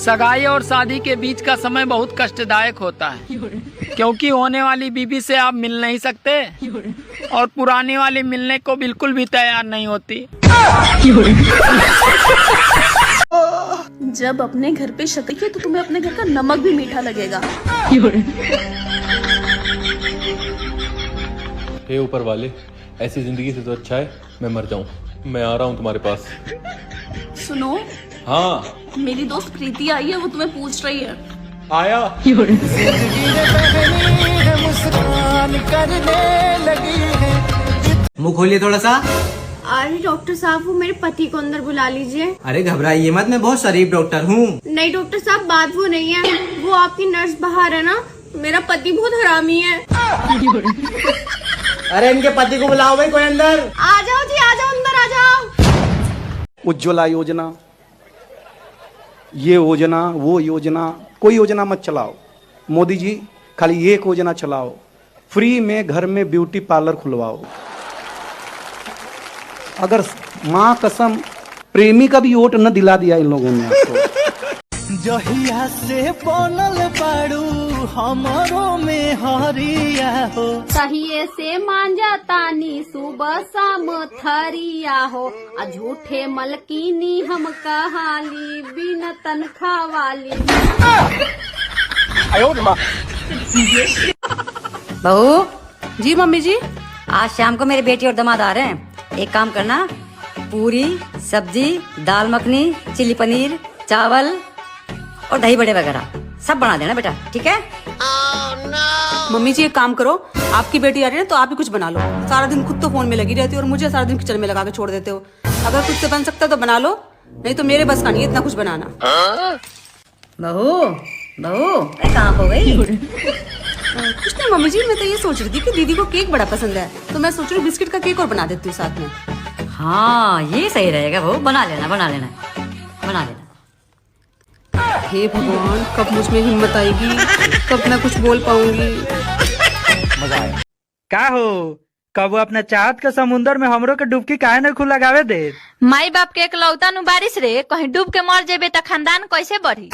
सगाई और शादी के बीच का समय बहुत कष्टदायक होता है, क्योंकि होने वाली बीवी से आप मिल नहीं सकते और पुरानी वाली मिलने को बिल्कुल भी तैयार नहीं होती। जब अपने घर पे शक्ल के तो तुम्हें अपने घर का नमक भी मीठा लगेगा। हे ऊपर वाले, ऐसी जिंदगी से तो अच्छा है मैं मर जाऊं। मैं आ रहा हूं तुम्हारे पास। सुनो, हाँ मेरी दोस्त प्रीति आई है, वो तुम्हें पूछ रही है। आया। मुंह खोलिए थोड़ा सा। अरे डॉक्टर साहब, वो मेरे पति को अंदर बुला लीजिए। अरे घबराइए मत, मैं बहुत शरीफ डॉक्टर हूँ। नहीं डॉक्टर साहब, बात वो नहीं है, वो आपकी नर्स बाहर है ना, मेरा पति बहुत हरामी है। अरे इनके पति को बुलाओ भाई, कोई अंदर। आ जाओ जी, आ जाओ, अंदर आ जाओ। उज्ज्वला योजना, ये योजना वो योजना, कोई योजना मत चलाओ। मोदी जी खाली एक योजना चलाओ, फ्री में घर में ब्यूटी पार्लर खुलवाओ। अगर माँ कसम प्रेमी का भी वोट न दिला दिया इन लोगों ने आपको। जहिया से बनल बाड़ू हमारो में हरिया हो, सहिए से मांजा तानी सुबह शाम थरिया हो, झूठे मलकीनी हम कहाली बिन तनखा वाली। बहू जी मम्मी जी। आज शाम को मेरी बेटी और दामाद आ रहे हैं। एक काम करना, पूरी सब्जी, दाल मखनी, चिली पनीर, चावल और दही बड़े वगैरह सब बना देना बेटा, ठीक है? मम्मी जी एक काम करो, आपकी बेटी आ रही है तो आप ही कुछ बना लो। सारा दिन खुद तो फोन में लगी रहती हो और मुझे सारा दिन किचन में लगा के छोड़ देते हो। अगर कुछ से बन सकता तो बना लो, नहीं तो मेरे बस का नहीं है इतना कुछ बनाना। बहू बहू कहाँ हो गई? कुछ नहीं मम्मी जी, मैं तो ये सोच रही थी कि दीदी को केक बड़ा पसंद है, तो मैं सोच रही हूँ बिस्किट का केक और बना देती हूँ साथ में। हाँ ये सही रहेगा बहू, बना लेना बना लेना बना लेना। हे भगवान, कब मुझ में हिम्मत आएगी, कब मैं कुछ बोल पाऊंगी। का हो, कब अपना चाहत के समुंदर में हमरो के डुबकी काहे न खुद लगावे दे? माई बाप के एकलौता नु बारिश रे, कहीं डूब के मर जेबे त खानदान कैसे बढ़ी?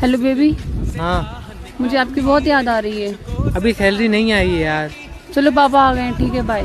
Hello baby. हाँ मुझे आपकी बहुत याद आ रही है। अभी सैलरी नहीं आई है यार। चलो पापा आ गए हैं, ठीक है बाय।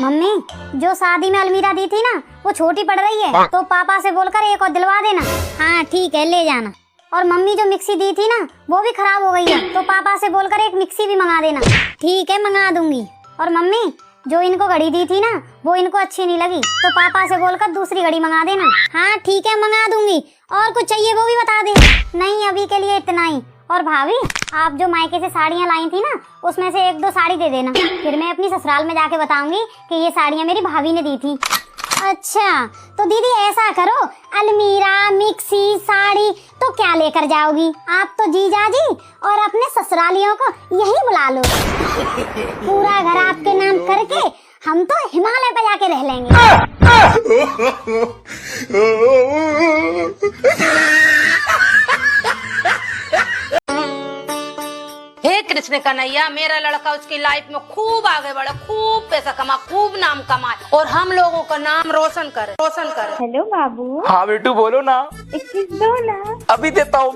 मम्मी, जो शादी में अलमीरा दी थी ना, वो छोटी पड़ रही है, तो पापा से बोलकर एक और दिलवा देना। हाँ ठीक है, ले जाना। और मम्मी जो मिक्सी दी थी ना, वो भी खराब हो गई है, तो पापा से बोलकर एक मिक्सी भी मंगा देना। ठीक है, मंगा दूंगी। और मम्मी, जो इनको घड़ी दी थी ना, वो इनको अच्छी नहीं लगी, तो पापा से बोलकर दूसरी घड़ी मंगा देना। हाँ ठीक है, मंगा दूंगी। और कुछ चाहिए वो भी बता दे। नहीं, अभी के लिए इतना ही। और भाभी, आप जो मायके से साड़ियाँ लाई थी ना, उसमें से एक दो साड़ी दे देना, फिर मैं अपनी ससुराल में जाके बताऊंगी कि ये साड़ियाँ मेरी भाभी ने दी थी। अच्छा तो दीदी ऐसा करो, अलमीरा, मिक्सी, साड़ी तो क्या लेकर जाओगी? आप तो जीजा जी और अपने ससुरालियों को यही बुला लो। पूरा घर आपके नाम करके हम तो हिमालय पे जाके रह लेंगे। हे कृष्ण कन्हैया, मेरा लड़का उसकी लाइफ में खूब आगे बढ़े, खूब पैसा कमा, खूब नाम कमाए और हम लोगों का नाम रोशन करे, रोशन करे। हेलो बाबू। हाँ बेटू बोलो ना। एक चीज दो ना। अभी देता हूँ।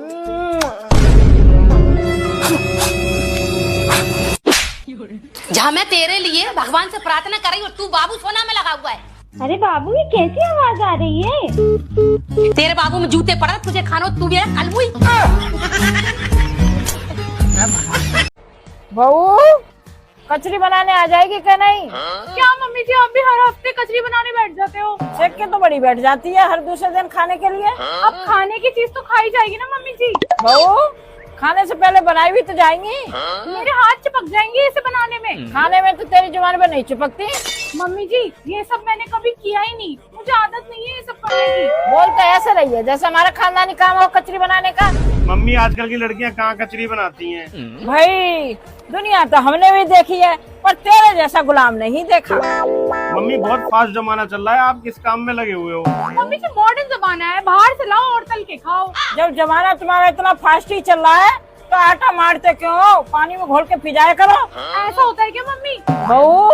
जहाँ मैं तेरे लिए भगवान से प्रार्थना कर रही और तू बाबू सोना में लगा हुआ है। अरे बाबू, ये कैसी आवाज आ रही है? तेरे बाबू में जूते पड़ रहे, तुझे खानो, तू भी अलमुई। बहू, कचरी बनाने आ जाएगी क्या? नहीं क्या मम्मी जी, आप भी हर हफ्ते कचरी बनाने बैठ जाते हो? देख के तो बड़ी बैठ जाती है हर दूसरे दिन खाने के लिए। अब खाने की चीज तो खाई जाएगी ना मम्मी जी। बहू, खाने से पहले बनाई भी तो जाएंगी। मेरे हाथ चिपक जाएंगे इसे बनाने में। खाने में तो तेरी जुबान पे नहीं चिपकती। मम्मी जी, ये सब मैंने कभी किया ही नहीं, मुझे आदत नहीं है ये सब करने की। बोलते ऐसे रही है जैसे हमारा खानदानी काम हो कचरी बनाने का। मम्मी, आजकल की लड़कियां कहाँ कचरी बनाती हैं? भाई, दुनिया तो हमने भी देखी है, पर तेरे जैसा गुलाम नहीं देखा। मम्मी, बहुत फास्ट जमाना चल रहा है, आप किस काम में लगे हुए हो? मम्मी जी, मॉडर्न जमाना है, बाहर से लाओ और तल के खाओ। जब जमाना तुम्हारा इतना फास्ट ही चल रहा है, तो आटा मारते क्यों हो? पानी में घोल के पिजाया करो। ऐसा होता है क्या मम्मी? बहू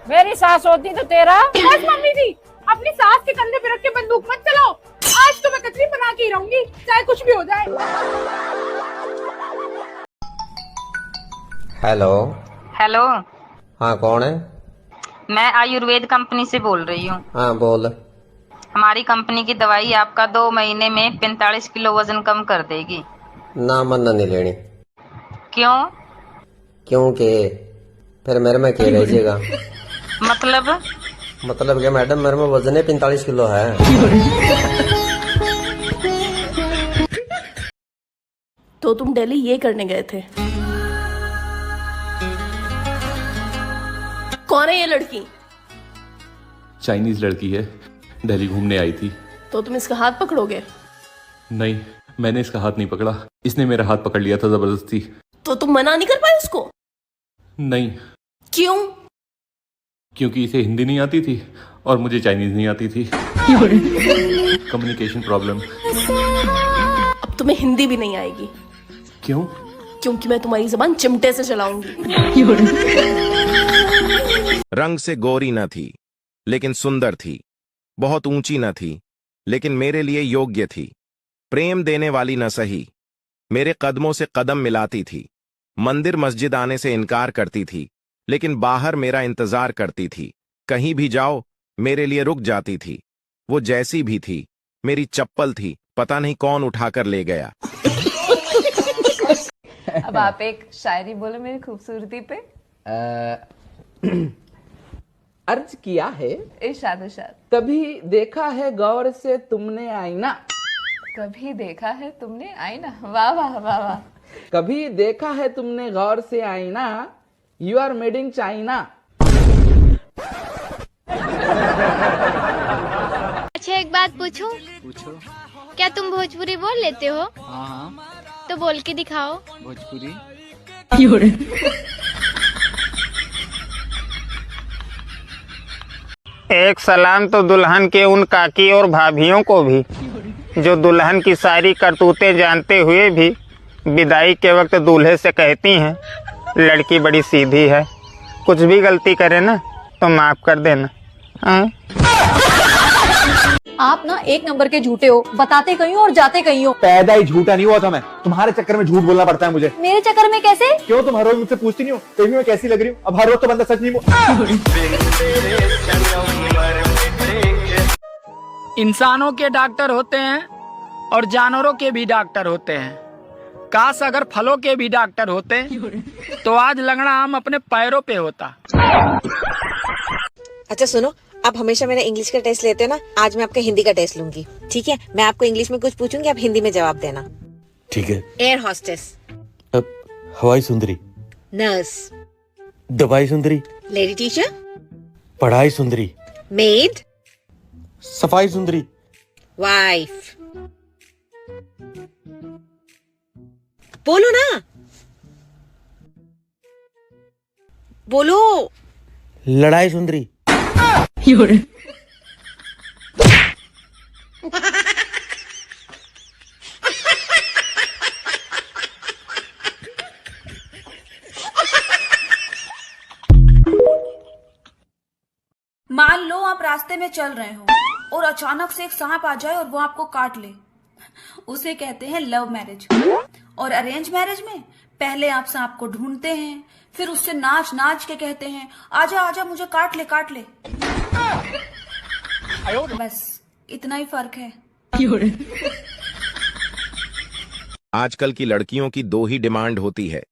मेरी सास होती तो तेरा। बस मम्मी जी, अपनी सास के कंधे पे रख के बंदूक मत चलाओ। आज तो मैं कचरी बना के ही रहूंगी, चाहे कुछ भी हो जाए। हेलो। हेलो। हाँ कौन है? मैं आयुर्वेद कंपनी से बोल रही हूँ। हाँ बोल। हमारी कंपनी की दवाई आपका 2 महीने में 45 किलो वजन कम कर देगी। ना मन नहीं लेनी। क्यों? क्योंकि फिर मेरे में क्या रहिएगा? मतलब क्या मैडम, मेरे में वजन है 45 किलो है। तो तुम दिल्ली ये करने गए थे? कौन है ये लड़की? चाइनीज लड़की है, दिल्ली घूमने आई थी। तो तुम इसका हाथ पकड़ोगे? नहीं, मैंने इसका हाथ नहीं पकड़ा, इसने मेरा हाथ पकड़ लिया था जबरदस्ती। तो तुम मना नहीं कर पाए उसको? नहीं। क्यों? क्योंकि इसे हिंदी नहीं आती थी और मुझे चाइनीज नहीं आती थी। Communication problem. अब तुम्हें हिंदी भी नहीं आएगी। क्यों? क्योंकि मैं तुम्हारी जबान चिमटे से चलाऊंगी। रंग से गोरी न थी लेकिन सुंदर थी, बहुत ऊंची न थी लेकिन मेरे लिए योग्य थी, प्रेम देने वाली न सही, मेरे कदमों से कदम मिलाती थी, मंदिर मस्जिद आने से इनकार करती थी लेकिन बाहर मेरा इंतजार करती थी, कहीं भी जाओ मेरे लिए रुक जाती थी, वो जैसी भी थी मेरी चप्पल थी, पता नहीं कौन उठाकर ले गया। अब आप एक शायरी बोलो मेरी खूबसूरती पे। अर्ज किया है इरशाद इरशाद। कभी देखा है गौर से तुमने आईना। कभी देखा है तुमने आईना। वाह वाह वाह वाह। कभी देखा है तुमने गौर से आईना, you are made in China. अच्छा एक बात पूछूं? पूछो। क्या तुम भोजपुरी बोल लेते हो? हाँ। तो बोल के दिखाओ। भोजपुरी। एक सलाम तो दुल्हन के उन काकी और भाभियों को भी जो दुल्हन की सारी करतूतें जानते हुए भी विदाई के वक्त दूल्हे से कहती हैं, लड़की बड़ी सीधी है, कुछ भी गलती करे ना तो माफ कर देना। आप ना एक नंबर के झूठे हो, बताते कहीं हो और जाते कहीं हो। पैदा ही झूठा नहीं हुआ था मैं, तुम्हारे चक्कर में झूठ बोलना पड़ता है मुझे। मेरे चक्कर में कैसे? क्यों, तुम हर रोज मुझसे पूछती नहीं हो कभी मैं कैसी लग रही हूँ? अब हर रोज तो बंदा सच नहीं इंसानों के डॉक्टर होते हैं और जानवरों के भी डॉक्टर होते हैं। काश अगर फलों के भी डॉक्टर होते तो आज लंगड़ा आम अपने पैरों पे होता। अच्छा सुनो, आप हमेशा मेरा इंग्लिश का टेस्ट लेते हो ना, आज मैं आपका हिंदी का टेस्ट लूंगी, ठीक है? मैं आपको इंग्लिश में कुछ पूछूंगी, आप हिंदी में जवाब देना। ठीक है। Air hostess. हवाई सुंदरी। नर्स। दवाई सुंदरी। Lady teacher. पढ़ाई सुंदरी। मेड। सफाई सुंदरी। वाइफ। बोलो ना, बोलो। लड़ाई सुंदरी। मान लो आप रास्ते में चल रहे हो और अचानक से एक सांप आ जाए और वो आपको काट ले, उसे कहते हैं लव मैरिज। और अरेंज मैरिज में पहले आप सांप को ढूंढते हैं, फिर उससे नाच नाच के कहते हैं आजा आजा मुझे काट ले काट ले। बस इतना ही फर्क है। आजकल की लड़कियों की दो ही डिमांड होती है,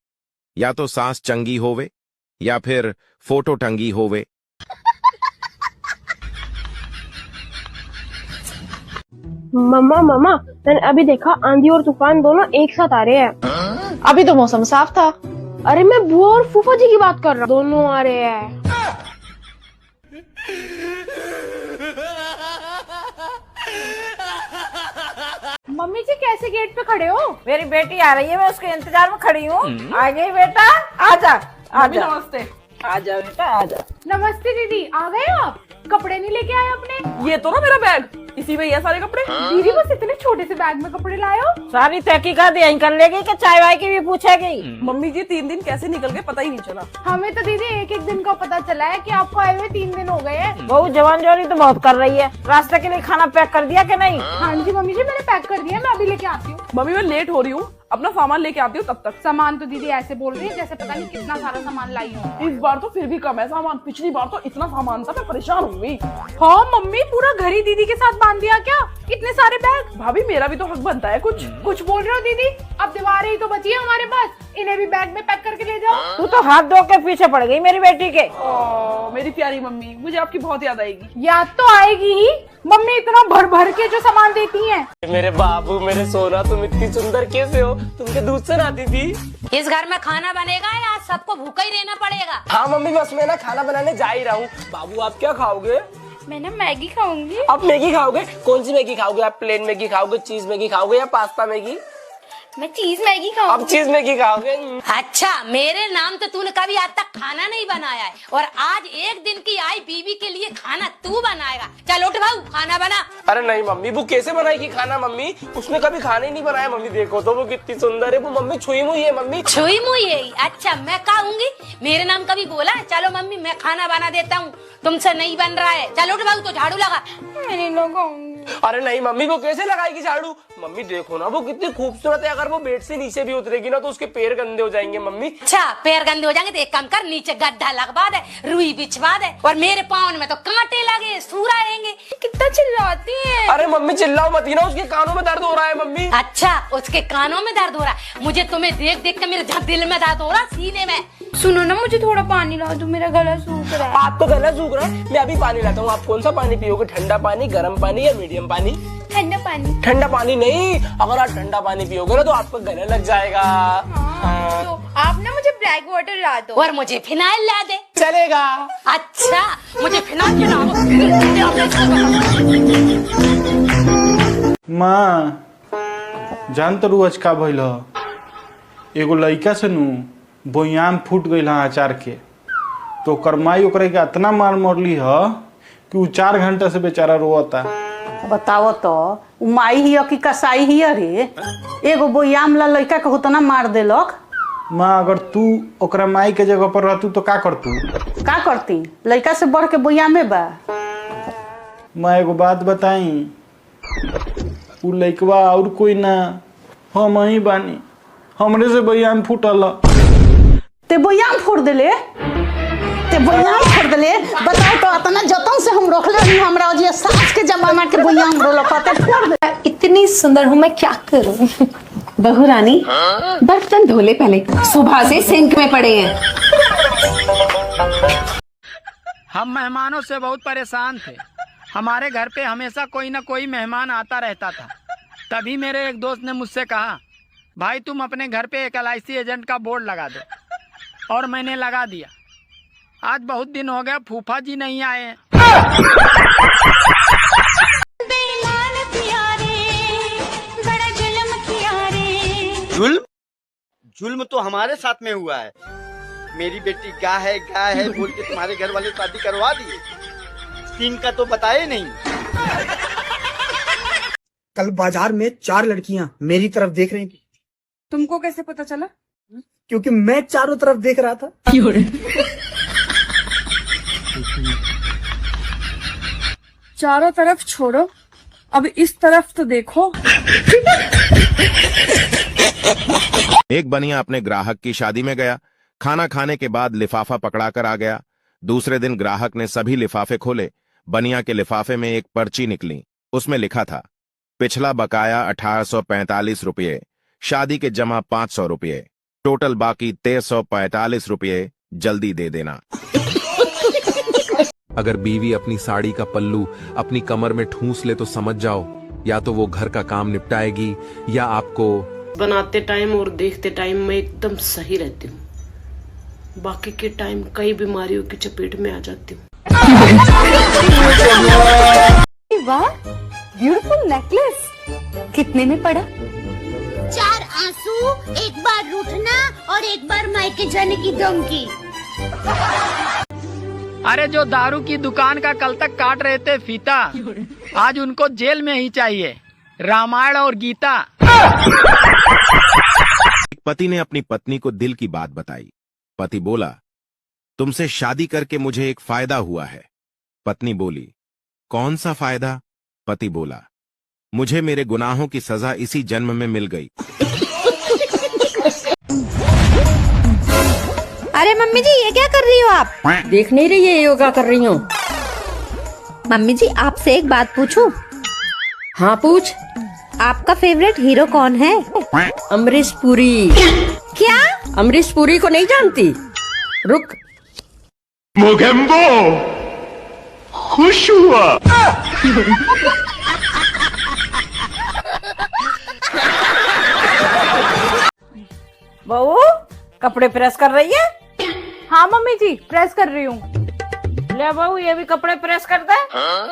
या तो सास चंगी होवे या फिर फोटो टंगी होवे। मम्मा मम्मा, मैंने अभी देखा आंधी और तूफान दोनों एक साथ आ रहे हैं। अभी तो मौसम साफ था। अरे मैं बुआ और फूफा जी की बात कर रहा हूँ, दोनों आ रहे हैं। मम्मी जी कैसे गेट पे खड़े हो? मेरी बेटी आ रही है, मैं उसके इंतजार में खड़ी हूँ। आ गई बेटा, आजा आजा। नमस्ते। आ जाओ बेटा आ जाओ। नमस्ते दीदी, आ गए आप? कपड़े नहीं लेके आए अपने? ये तो ना मेरा बैग, इसी में ये सारे कपड़े। दीदी बस इतने छोटे से बैग में कपड़े लाए हो? सारी तहकीकात यहीं कर लेगी कि चाय वाय की भी पूछेगी। मम्मी जी 3 दिन कैसे निकल गए पता ही नहीं चला। हमें तो दीदी एक एक दिन का पता चला है कि आपको आए हुए 3 दिन हो गए हैं। बहू जवान जोरी तो बहुत कर रही है। रास्ते के लिए खाना पैक कर दिया कि नहीं? हाँ जी मम्मी जी, मैंने पैक कर दिया, मैं अभी लेके आती हूँ। मम्मी मैं लेट हो रही हूँ, अपना सामान लेके आती हूँ तब तक। सामान तो दीदी ऐसे बोल रही है जैसे पता नहीं कितना सारा सामान लाई हूँ। इस बार तो फिर भी कम है सामान, पिछली बार तो इतना सामान था मैं परेशान हो गई। हाँ मम्मी, पूरा घर ही दीदी के साथ बांध दिया क्या? इतने सारे बैग। भाभी मेरा भी तो हक बनता है कुछ। कुछ बोल रहे हो दीदी? अब दीवारें ही तो बची है हमारे पास, इन्हें भी बैग में पैक करके ले जाओ। तू तो हाथ धो के पीछे पड़ गई मेरी बेटी के। मेरी प्यारी मम्मी, मुझे आपकी बहुत याद आएगी। याद तो आएगी ही, मम्मी इतना भर भर के जो सामान देती हैं। मेरे बाबू, मेरे सोना, तुम इतनी सुंदर कैसे हो? तुमके दूध से आती थी। इस घर में खाना बनेगा या सबको भूखा ही रहना पड़ेगा? हाँ मम्मी, बस मैं ना खाना बनाने जा ही रहा हूँ। बाबू आप क्या खाओगे? मैं ना मैगी खाऊंगी। आप मैगी खाओगे? कौन सी मैगी खाओगे? आप प्लेन मैगी खाओगे, चीज मैगी खाओगे या पास्ता मैगी? मैं चीज मैगी खाऊंगी। आप चीज मैगी खाओगे? अच्छा, मेरे नाम तो तूने कभी आज तक खाना नहीं बनाया है और आज एक दिन की आई बीवी के लिए खाना तू बनाएगा। चल उठ भाऊ, खाना बना। अरे नहीं मम्मी, वो कैसे बनाएगी खाना? मम्मी उसने कभी खाना ही नहीं बनाया। मम्मी देखो तो वो कितनी सुंदर है। वो मम्मी छुई मुई है। मम्मी छुई मुई है? अच्छा मैं खाऊंगी, मेरे नाम कभी बोला? चलो मम्मी मैं खाना बना देता हूँ, तुमसे नहीं बन रहा है। चल उठ भाऊ, तो झाड़ू लगा। मैं नहीं लगाऊंगी। अरे नहीं मम्मी, वो कैसे लगाएगी झाड़ू? मम्मी देखो ना वो कितनी खूबसूरत है। अगर वो बेड से नीचे भी उतरेगी ना तो उसके पैर गंदे हो जाएंगे। मम्मी अच्छा पैर गंदे हो जाएंगे तो एक काम कर, नीचे गड्ढा लगवा दे, रुई बिछवा दे, और मेरे पाँव में तो कांटे लगे, सूरा आएंगे। कितना चिल्लाती है। अरे मम्मी चिल्लाओ मत, ना उसके कानों में दर्द हो रहा है। मम्मी अच्छा उसके कानों में दर्द हो रहा है? मुझे तुम्हें देख देख के मेरे दिल में दर्द हो रहा, सीने में। सुनो ना, मुझे थोड़ा पानी ला दो, मेरा गला सूख रहा है। आपको गला सूख रहा है? मैं अभी पानी लाता हूँ। आप कौन सा पानी पियोगे? ठंडा पानी, गर्म पानी या मीडियम पानी? ठंडा पानी। ठंडा पानी नहीं, अगर आप ठंडा पानी पियोगे ना तो आपको गला लग जाएगा। तो आप ना मुझे ब्लैक वाटर ला दो और मुझे फिनाइल ला दे। चलेगा। अच्छा मुझे फिनाइल ला दो। माँ जान तो आज का भइल ह? एगो लड़का से नु बोयाम फूट गई अचार के, तो करमाई ओकरे के इतना मार मरली ह कि वो 4 घंटा से बेचारा रोता। बताओ तो माई ही कि कसाई ही रे? एगो बोयाम ला लड़का के उतना मार देलक। माँ अगर तू ओकरा माई के जगह पर रहतू तो का करतू? का करती? लड़का से बढ़ के बोयामे बा। माँ एगो बात बताई, उ लड़कवा और कोई ना, हम ही बानी, हमरे से बोयाम फूटल। ते बोयाम फोड़ देले? ते बोयाम फोड़ देले? बताओ तो इतना जतन से हम रख ले, हमरा जे सास के जमाना के बोयाम रोला पता फोड़ दे। इतनी सुंदर हूँ मैं, क्या करूँ? बहू रानी बर्तन धो ले पहले, सुबह से सिंक में पड़े हैं। हम मेहमानों से बहुत परेशान थे। हमारे घर पे हमेशा कोई ना कोई मेहमान आता रहता था। तभी मेरे एक दोस्त ने मुझसे कहा, भाई तुम अपने घर पे एक LIC एजेंट का बोर्ड लगा दो, और मैंने लगा दिया। आज बहुत दिन हो गए फूफा जी नहीं आए हैं। जुल्म? जुल्म तो हमारे साथ में हुआ है। मेरी बेटी गाय है बोल के तुम्हारे घर वाले शादी करवा दिए, सीन का तो बताए नहीं। कल बाजार में 4 लड़कियां मेरी तरफ देख रही थी। तुमको कैसे पता चला? क्योंकि मैं चारों तरफ देख रहा था। चारों तरफ छोड़ो, अब इस तरफ तो देखो। एक बनिया अपने ग्राहक की शादी में गया। खाना खाने के बाद लिफाफा पकड़ा कर आ गया। दूसरे दिन ग्राहक ने सभी लिफाफे खोले। बनिया के लिफाफे में एक पर्ची निकली। उसमें लिखा था, पिछला बकाया 1845 रुपये, शादी के जमा 500 रुपये, टोटल बाकी 1345 रुपये, जल्दी दे देना। अगर बीवी अपनी साड़ी का पल्लू अपनी कमर में ठूंस ले तो समझ जाओ, या तो वो घर का काम निपटाएगी या आपको। बनाते टाइम और देखते टाइम मैं एकदम सही रहती हूँ, बाकी के टाइम कई बीमारियों की चपेट में आ जाती हूँ। वाह, ब्यूटीफुल नेकलेस। कितने में पड़ा? 4 आंसू, एक बार रूठना और एक बार मायके जाने की धमकी। अरे जो दारू की दुकान का कल तक काट रहे थे फीता, आज उनको जेल में ही चाहिए, रामायण और गीता। एक पति ने अपनी पत्नी को दिल की बात बताई। पति बोला, तुमसे शादी करके मुझे एक फायदा हुआ है। पत्नी बोली, कौन सा फायदा? पति बोला, मुझे मेरे गुनाहों की सजा इसी जन्म में मिल गई। अरे मम्मी जी, ये क्या कर रही हो आप? देख नहीं रही है योगा कर रही हूँ। मम्मी जी, आपसे एक बात पूछूं? हाँ पूछ। आपका फेवरेट हीरो कौन है? अमरीश पुरी। क्या? अमरीश पुरी को नहीं जानती? रुक। मोगेम्बो खुश हुआ। बहू कपड़े प्रेस कर रही है? हाँ मम्मी जी, प्रेस कर रही हूँ। ले बहू, ये भी कपड़े प्रेस कर दे।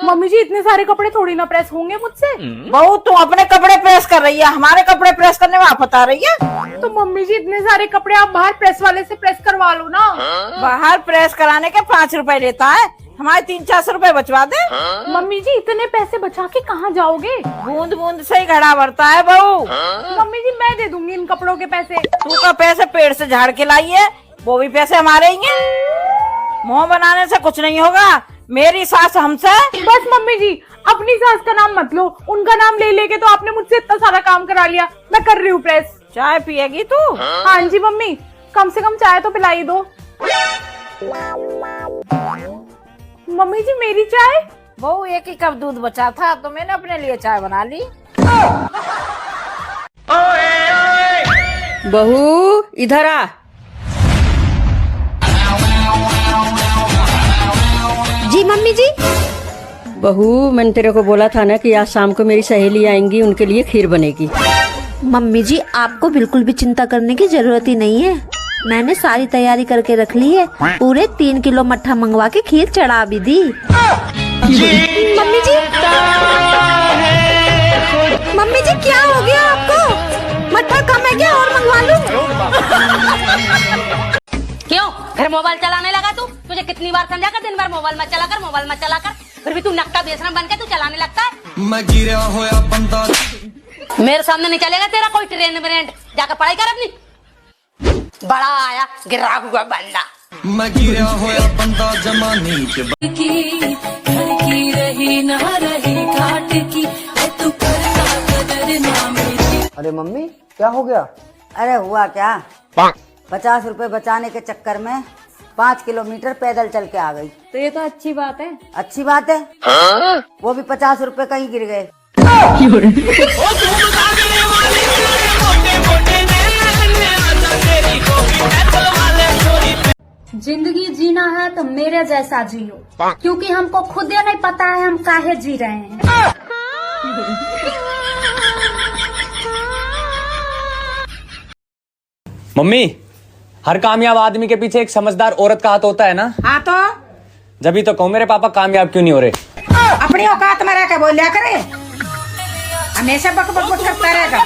मम्मी जी, इतने सारे कपड़े थोड़ी ना प्रेस होंगे मुझसे। बहू तू अपने कपड़े प्रेस कर रही है, हमारे कपड़े प्रेस करने में आफत आ रही है। तो मम्मी जी, इतने सारे कपड़े आप बाहर प्रेस वाले से प्रेस करवा लो ना। बाहर प्रेस कराने के 5 रुपए लेता है, हमारे 300-400 रुपए बचवा दे। मम्मी जी, इतने पैसे बचा के कहाँ जाओगे? बूंद बूंद से ही घड़ा भरता है बहू। मम्मी जी, मैं दे दूंगी इन कपड़ों के पैसे। तू का पैसे पेड़ से झाड़ के लाई है, वो भी पैसे हमारे ही हैं। मुंह बनाने से कुछ नहीं होगा, मेरी सास हमसे। बस मम्मी जी, अपनी सास का नाम मत लो, उनका नाम ले लेके तो आपने मुझसे इतना सारा काम करा लिया। मैं कर रही हूँ प्रेस। चाय पिएगी तू? हाँ जी मम्मी, कम से कम चाय तो पिलाई दो। मम्मी जी, मेरी चाय? बहू, एक ही कप दूध बचा था तो मैंने अपने लिए चाय बना ली। बहू इधर आ। जी मम्मी जी। बहू, मैंने तेरे को बोला था ना कि आज शाम को मेरी सहेली आएंगी, उनके लिए खीर बनेगी। मम्मी जी, आपको बिल्कुल भी चिंता करने की जरूरत ही नहीं है, मैंने सारी तैयारी करके रख ली है। पूरे 3 किलो मट्ठा मंगवा के खीर चढ़ा भी दी। मम्मी जी, मम्मी जी क्या हो गया आपको? मट्ठा कम है क्या, और मंगवा लूं? क्यों घर मोबाइल चलाने लगा तू? तुझे कितनी बार समझा कर दिन भर मोबाइल मत चला कर, मोबाइल मत चला कर, फिर भी तू नक्का बेसरम बन के तू चलाने लगता है। मैं गिरा होया बंदा। मेरे सामने नहीं चलेगा तेरा कोई ट्रेंड ब्रेंड, जाकर पढ़ाई कर अपनी। बड़ा आया गिरा हुआ बंदा। मैं गिरा होया बंदा जमाने के रही ना रही घाट की, तू करता कदर ना मेरी। अरे मम्मी, क्या हो गया? अरे हुआ क्या, 50 रुपए बचाने के चक्कर में 5 किलोमीटर पैदल चल के आ गई। तो ये तो अच्छी बात है। अच्छी बात है? वो भी 50 रुपए कहीं गिर गए। जिंदगी जीना है तो मेरे जैसा जियो, क्योंकि हमको खुद ही नहीं पता है हम काहे जी रहे हैं। मम्मी, हर कामयाब आदमी के पीछे एक समझदार औरत का हाथ होता है ना? हाँ तो जब ही तो कहूँ मेरे पापा कामयाब क्यों नहीं हो रहे? अपनी औकात में रह के बोलिया करे, हमेशा बक बक बक करता रहेगा।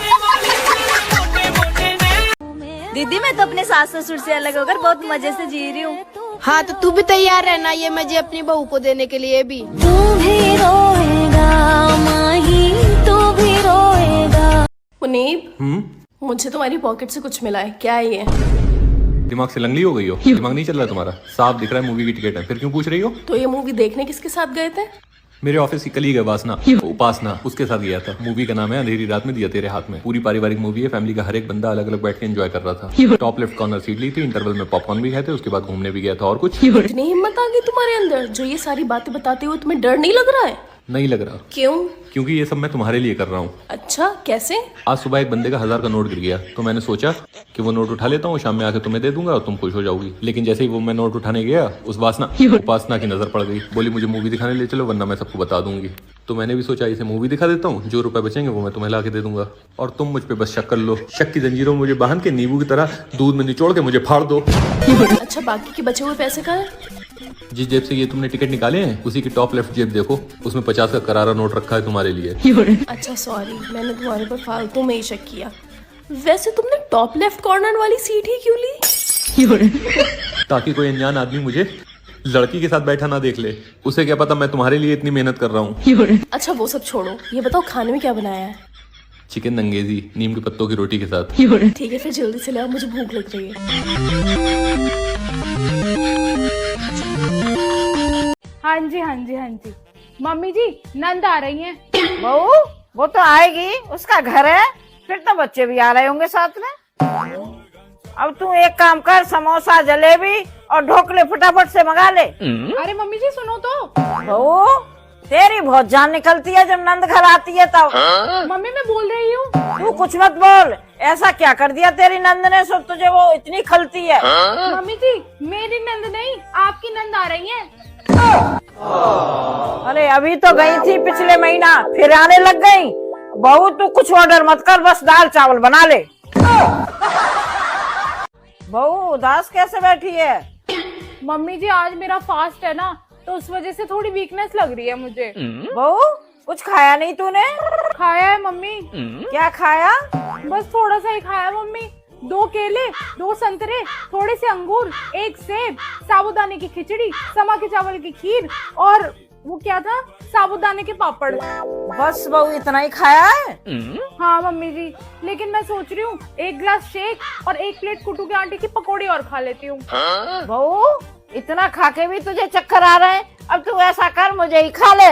दीदी, मैं तो अपने सास ससुर से अलग होकर बहुत मजे से जी रही हूँ। हाँ तो तू भी तैयार रहना ये मजे अपनी बहू को देने के लिए भी। तू भी रोएगा माही, तू भी रोएगा। मुनीब, मुझे तुम्हारी पॉकेट से कुछ मिला है, क्या है ये? दिमाग से लंगली हो गई हो? दिमाग नहीं चल रहा तुम्हारा? साफ दिख रहा है मूवी की टिकट है, फिर क्यों पूछ रही हो? तो ये मूवी देखने किसके साथ गए थे? मेरे ऑफिस की कलीग है उपासना, उसके साथ गया था। मूवी का नाम है अंधेरी रात में दिया तेरे हाथ में। पूरी पारिवारिक मूवी है, फैमिली का हर एक बंदा अलग अलग बैठ के एंजॉय कर रहा था। टॉप लेफ्ट कॉर्नर सीट ली थी, इंटरवल में पॉपकॉर्न भी खाए थे, उसके बाद घूमने भी गया था। और कुछ इतनी हिम्मत आ गई तुम्हारे अंदर, जो ये सारी बातें बताते हुए तुम्हें डर नहीं लग रहा है? नहीं लग रहा। क्यों? क्योंकि ये सब मैं तुम्हारे लिए कर रहा हूँ। अच्छा, कैसे? आज सुबह एक बंदे का 1000 का नोट गिर गया, तो मैंने सोचा कि वो नोट उठा लेता हूँ, शाम में आके तुम्हें दे दूंगा और तुम खुश हो जाओगी। लेकिन जैसे ही वो मैं नोट उठाने गया, उस उपासना की नजर पड़ गई। बोली मुझे मूवी दिखाने ले चलो वरना मैं सबको बता दूंगी। तो मैंने भी सोचा इसे मूवी दिखा देता हूँ, जो रुपए बचेंगे वो मैं तुम्हें ला के दे दूंगा और तुम मुझ पे बस शक कर लो। शक की जंजीरों में मुझे बांध के नींबू की तरह दूध में निचोड़ के मुझे फाड़ दो। अच्छा, बाकी के बचे हुए पैसे कहाँ हैं? जिस जेब से ये तुमने टिकट निकाले हैं उसी की टॉप लेफ्ट जेब देखो, उसमें 50 का करारा नोट रखा है तुम्हारे लिए। अच्छा सॉरी, मैंने तुम्हारे पर फालतू में ही शक किया। वैसे तुमने टॉप लेफ्ट कॉर्नर वाली सीट ही क्यों ली? ताकि कोई अनजान आदमी मुझे लड़की के साथ बैठा ना देख ले। उसे क्या पता मैं तुम्हारे लिए इतनी मेहनत कर रहा हूँ। अच्छा वो सब छोड़ो, ये बताओ खाने में क्या बनाया है? चिकन नंगेजी नीम के पत्तों की रोटी के साथ। ठीक है फिर जल्दी से ले आओ, मुझे भूख लग रही है। हाँ जी हाँ जी हाँ जी। मम्मी जी नंद आ रही हैं। बहू वो तो आएगी, उसका घर है, फिर तो बच्चे भी आ रहे होंगे साथ में। अब तू एक काम कर, समोसा जलेबी और ढोकले फटाफट से मंगा ले। अरे मम्मी जी सुनो तो। बहू तेरी बहुत जान निकलती है जब नंद घर आती है तब। मम्मी मैं बोल रही हूँ। तू कुछ मत बोल, ऐसा क्या कर दिया तेरी नंद ने सो तुझे वो इतनी खलती है? मम्मी जी मेरी नंद नहीं, आपकी नंद आ रही है। अरे अभी तो गई थी पिछले महीना, फिर आने लग गई। बहू तू कुछ ऑर्डर मत कर, बस दाल चावल बना ले। बहू उदास कैसे बैठी है? मम्मी जी आज मेरा फास्ट है ना, तो उस वजह से थोड़ी वीकनेस लग रही है मुझे। बहू कुछ खाया नहीं तूने? खाया है मम्मी। क्या खाया? बस थोड़ा सा ही खाया मम्मी। 2 केले, 2 संतरे, थोड़े से अंगूर, 1 सेब, साबूदाने की खिचड़ी, समा के चावल की खीर और वो क्या था, साबूदाने के पापड़। बस बहू इतना ही खाया है? हाँ मम्मी जी, लेकिन मैं सोच रही हूँ 1 ग्लास शेक और 1 प्लेट कुटू के आटे की पकौड़ी और खा लेती हूँ। बहू इतना खा के भी तुझे चक्कर आ रहे हैं, अब तू ऐसा कर मुझे ही खा ले,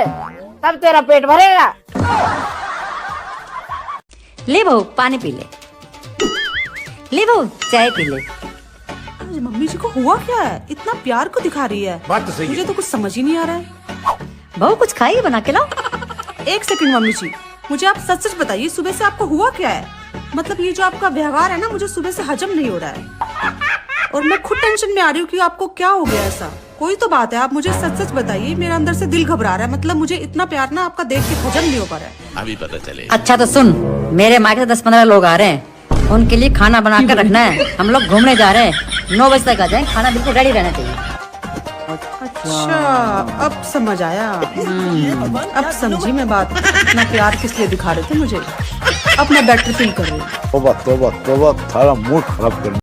तब तेरा पेट भरेगा। ले बहू पानी पी ले, ले बहू चाय पी ले। मम्मी जी को हुआ क्या है, इतना प्यार को दिखा रही है? बात तो सही मुझे तो कुछ समझ ही नहीं आ रहा है। बहू कुछ खाइए, बना के लाओ। 1 सेकंड मम्मी जी, मुझे आप सच सच बताइए सुबह से आपको हुआ क्या है? मतलब ये जो आपका व्यवहार है ना, मुझे सुबह से हजम नहीं हो रहा है और मैं खुद टेंशन में आ रही हूँ कि आपको क्या हो गया ऐसा। कोई तो बात है, आप मुझे सच सच बताइए, मेरे अंदर से दिल घबरा रहा है। मतलब मुझे इतना प्यार ना आपका देख के हजम नहीं हो पा रहा है। अभी पता चले। अच्छा तो सुन, मेरे मायके से 10-15 लोग आ रहे हैं, उनके लिए खाना बना कर रखना है। हम लोग घूमने जा रहे हैं, 9 बजे तक आ जाए, खाना बिल्कुल रेडी रहना चाहिए। अच्छा अब समझ आया। अब समझी मैं बात, इतना प्यार किस लिए दिखा रहे थे मुझे। अब मैं बेटर फील कर रही हूँ। तौबा तौबा तौबा, थारा मूड खराब कर।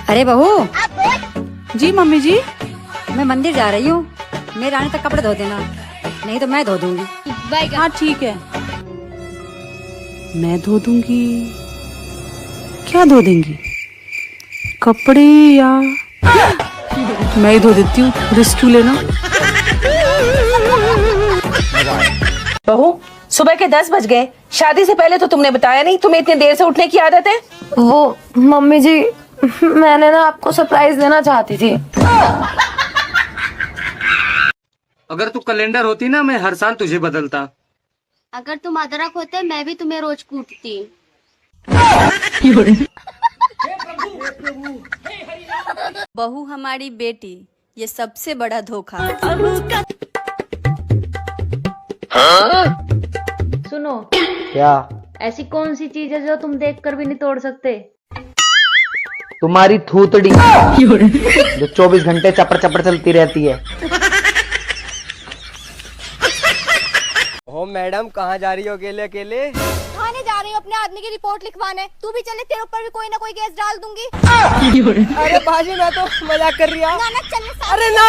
अरे बहू। जी मम्मी जी। मैं मंदिर जा रही हूँ, मेरे आने तक कपड़े धो देना, नहीं तो मैं धो दूंगी। हाँ ठीक है, मैं धो दूंगी। क्या धो देंगी, कपड़े या मैं ही धो देती हूँ, रिस्क लेना। बहू सुबह के 10 बज गए, शादी से पहले तो तुमने बताया नहीं तुम्हें इतनी देर से उठने की आदत है। वो मम्मी जी मैंने ना आपको सरप्राइज देना चाहती थी। अगर तू कैलेंडर होती ना, मैं हर साल तुझे बदलता। अगर तुम अदरक होते मैं भी तुम्हें रोज कूटती। बहू हमारी बेटी, ये सबसे बड़ा धोखा। सुनो, क्या? ऐसी कौन सी चीज है जो तुम देखकर भी नहीं तोड़ सकते? तुम्हारी थूतड़ी जो 24 घंटे चपर चपर चलती रहती है। ओ मैडम कहाँ जा रही हो अकेले अकेले? थाने जा रही हूँ अपने आदमी की रिपोर्ट लिखवाने। तू भी चले, तेरे ऊपर भी कोई ना कोई केस डाल दूंगी। अरे बाजी मैं तो मजाक कर रही हूँ। ना चलने। अरे ना